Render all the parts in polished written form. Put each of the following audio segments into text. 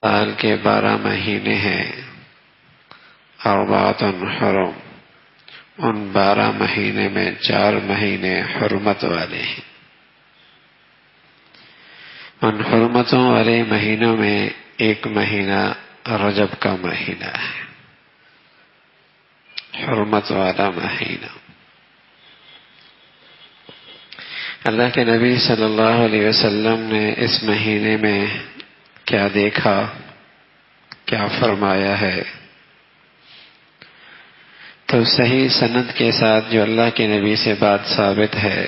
سال کے 12 مہینے ہیں، اربعۃ حرم، ان 12 مہینے میں 4 مہینے حرمت والے ہیں۔ ان حرمتوں والے مہینوں میں ایک مہینہ رجب کا مہینہ ہے، حرمت والا مہینہ۔ اللہ کے نبی صلی اللہ علیہ وسلم نے اس مہینے میں کیا دیکھا، کیا فرمایا ہے، تو صحیح سند کے ساتھ جو اللہ کے نبی سے بات ثابت ہے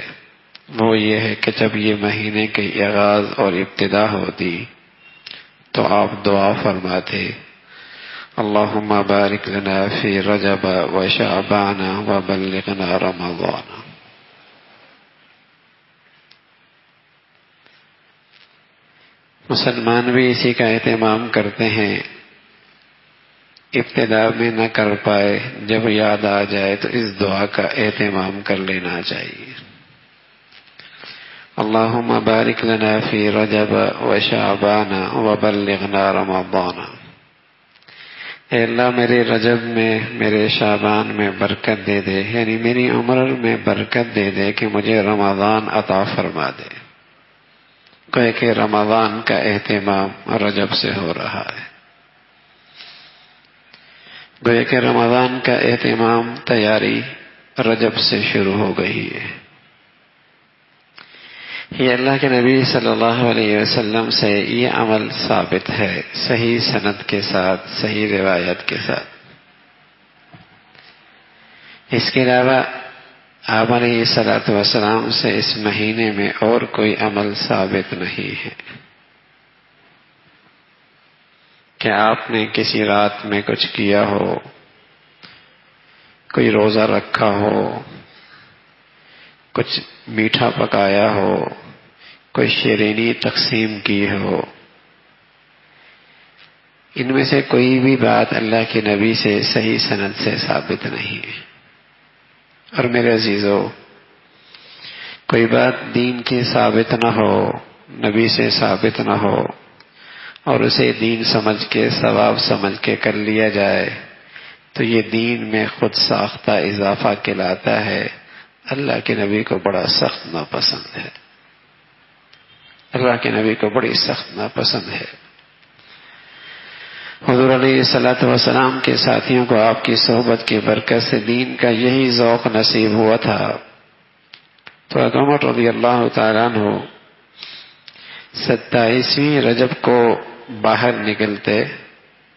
وہ یہ ہے کہ جب یہ مہینے کی آغاز اور ابتدا ہوتی تو آپ دعا فرماتے، اللہم بارک لنا فی رجب و شعبان و بلغنا رمضان۔ مسلمان بھی اسی کا اہتمام کرتے ہیں، ابتدا میں نہ کر پائے، جب یاد آ جائے تو اس دعا کا اہتمام کر لینا چاہیے۔ اللہم بارک لنا فی رجب و شعبان و بلغنا رمضان۔ اے اللہ میرے رجب میں، میرے شعبان میں برکت دے دے، یعنی میری عمر میں برکت دے دے کہ مجھے رمضان عطا فرما دے۔ گویا کہ رمضان کا اہتمام رجب سے ہو رہا ہے، گویا کہ رمضان کا اہتمام تیاری رجب سے شروع ہو گئی ہے۔ یہ اللہ کے نبی صلی اللہ علیہ وسلم سے یہ عمل ثابت ہے، صحیح سند کے ساتھ، صحیح روایت کے ساتھ۔ اس کے علاوہ آپ علیہ الصلوۃ والسلام سے اس مہینے میں اور کوئی عمل ثابت نہیں ہے کہ آپ نے کسی رات میں کچھ کیا ہو، کوئی روزہ رکھا ہو، کچھ میٹھا پکایا ہو، کوئی شیرینی تقسیم کی ہو۔ ان میں سے کوئی بھی بات اللہ کے نبی سے صحیح سند سے ثابت نہیں ہے۔ اور میرے عزیزو، کوئی بات دین کی ثابت نہ ہو، نبی سے ثابت نہ ہو، اور اسے دین سمجھ کے، ثواب سمجھ کے کر لیا جائے تو یہ دین میں خود ساختہ اضافہ کہلاتا ہے۔ اللہ کے نبی کو بڑا سخت ناپسند ہے، اللہ کے نبی کو بڑی سخت ناپسند ہے۔ حضور علیہ الصلوۃ والسلام کے ساتھیوں کو آپ کی صحبت کی برکت سے دین کا یہی ذوق نصیب ہوا تھا، تو عمر رضی اللہ تعالیٰ عنہ 27ویں رجب کو باہر نکلتے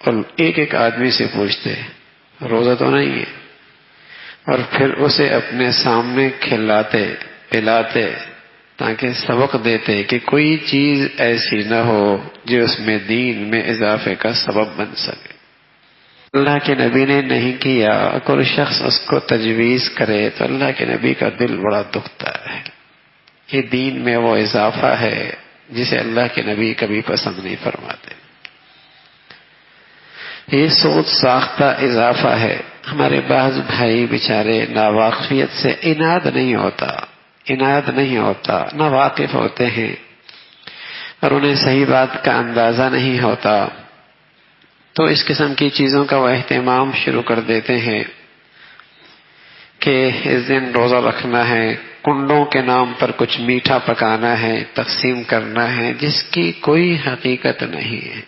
اور ایک ایک آدمی سے پوچھتے روزہ تو نہیں ہے، اور پھر اسے اپنے سامنے کھلاتے پلاتے تاکہ سبق دیتے کہ کوئی چیز ایسی نہ ہو جو اس میں دین میں اضافے کا سبب بن سکے۔ اللہ کے نبی نے نہیں کیا، کوئی شخص اس کو تجویز کرے تو اللہ کے نبی کا دل بڑا دکھتا ہے۔ یہ دین میں وہ اضافہ ہے جسے اللہ کے نبی کبھی پسند نہیں فرماتے۔ یہ سوچ ساختہ اضافہ ہے۔ ہمارے بعض بھائی بیچارے ناواقفیت سے عناد نہیں ہوتا، نہ واقف ہوتے ہیں اور انہیں صحیح بات کا اندازہ نہیں ہوتا، تو اس قسم کی چیزوں کا وہ اہتمام شروع کر دیتے ہیں کہ اس دن روزہ رکھنا ہے، کنڈوں کے نام پر کچھ میٹھا پکانا ہے، تقسیم کرنا ہے، جس کی کوئی حقیقت نہیں ہے۔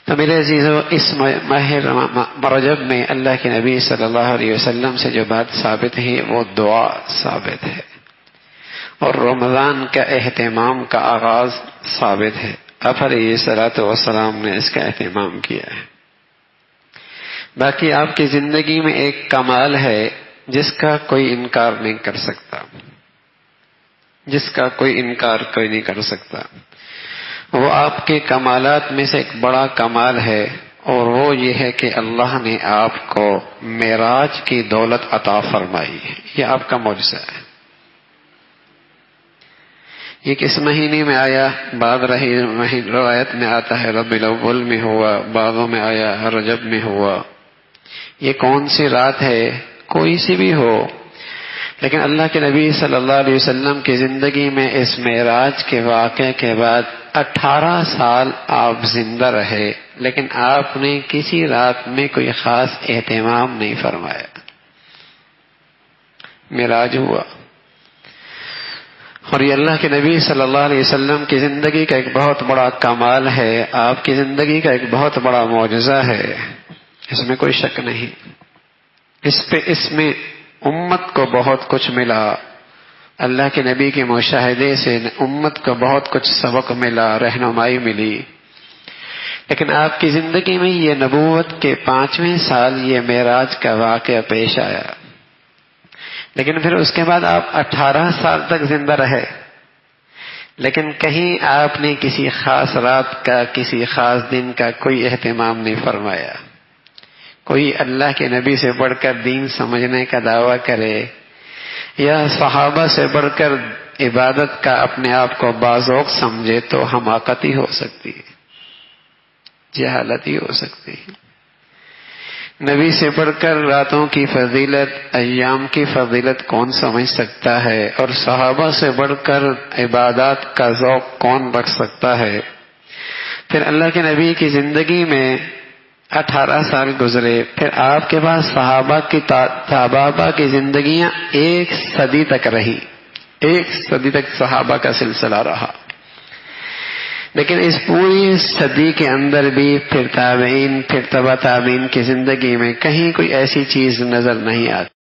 تو میرے عزیزو، اس ماہ رجب میں اللہ کے نبی صلی اللہ علیہ وسلم سے جو بات ثابت ہے وہ دعا ثابت ہے، اور رمضان کا اہتمام کا آغاز ثابت ہے۔ آپ علیہ الصلوۃ والسلام نے اس کا اہتمام کیا ہے۔ باقی آپ کی زندگی میں ایک کمال ہے جس کا کوئی انکار نہیں کر سکتا، جس کا کوئی انکار کوئی نہیں کر سکتا۔ وہ آپ کے کمالات میں سے ایک بڑا کمال ہے، اور وہ یہ ہے کہ اللہ نے آپ کو معراج کی دولت عطا فرمائی ہے۔ یہ آپ کا معجزہ ہے۔ یہ کس مہینے میں آیا؟ بعض روایت میں آتا ہے ربیع الاول میں ہوا، بعضوں میں آیا رجب میں ہوا۔ یہ کون سی رات ہے؟ کوئی سی بھی ہو، لیکن اللہ کے نبی صلی اللہ علیہ وسلم کی زندگی میں اس معراج کے واقعے کے بعد 18 سال آپ زندہ رہے، لیکن آپ نے کسی رات میں کوئی خاص اہتمام نہیں فرمایا. معراج ہوا، اور یہ اللہ کے نبی صلی اللہ علیہ وسلم کی زندگی کا ایک بہت بڑا کمال ہے، آپ کی زندگی کا ایک بہت بڑا معجزہ ہے، اس میں کوئی شک نہیں. اس میں امت کو بہت کچھ ملا، اللہ کے نبی کے مشاہدے سے امت کو بہت کچھ سبق ملا، رہنمائی ملی. لیکن آپ کی زندگی میں یہ نبوت کے 5ویں سال یہ معراج کا واقعہ پیش آیا، لیکن پھر اس کے بعد آپ 18 سال تک زندہ رہے، لیکن کہیں آپ نے کسی خاص رات کا، کسی خاص دن کا کوئی اہتمام نہیں فرمایا. کوئی اللہ کے نبی سے بڑھ کر دین سمجھنے کا دعویٰ کرے یا صحابہ سے بڑھ کر عبادت کا اپنے آپ کو باذوق سمجھے تو حماقتی ہو سکتی ہے، جہالتی ہو سکتی ہے. نبی سے بڑھ کر راتوں کی فضیلت، ایام کی فضیلت کون سمجھ سکتا ہے، اور صحابہ سے بڑھ کر عبادات کا ذوق کون رکھ سکتا ہے. پھر اللہ کے نبی کی زندگی میں 18 سال گزرے، پھر آپ کے پاس صحابہ کی زندگیاں 1 صدی تک رہی، 1 صدی تک صحابہ کا سلسلہ رہا. لیکن اس پوری صدی کے اندر بھی پھر تابعین، پھر تبع تابعین کی زندگی میں کہیں کوئی ایسی چیز نظر نہیں آتی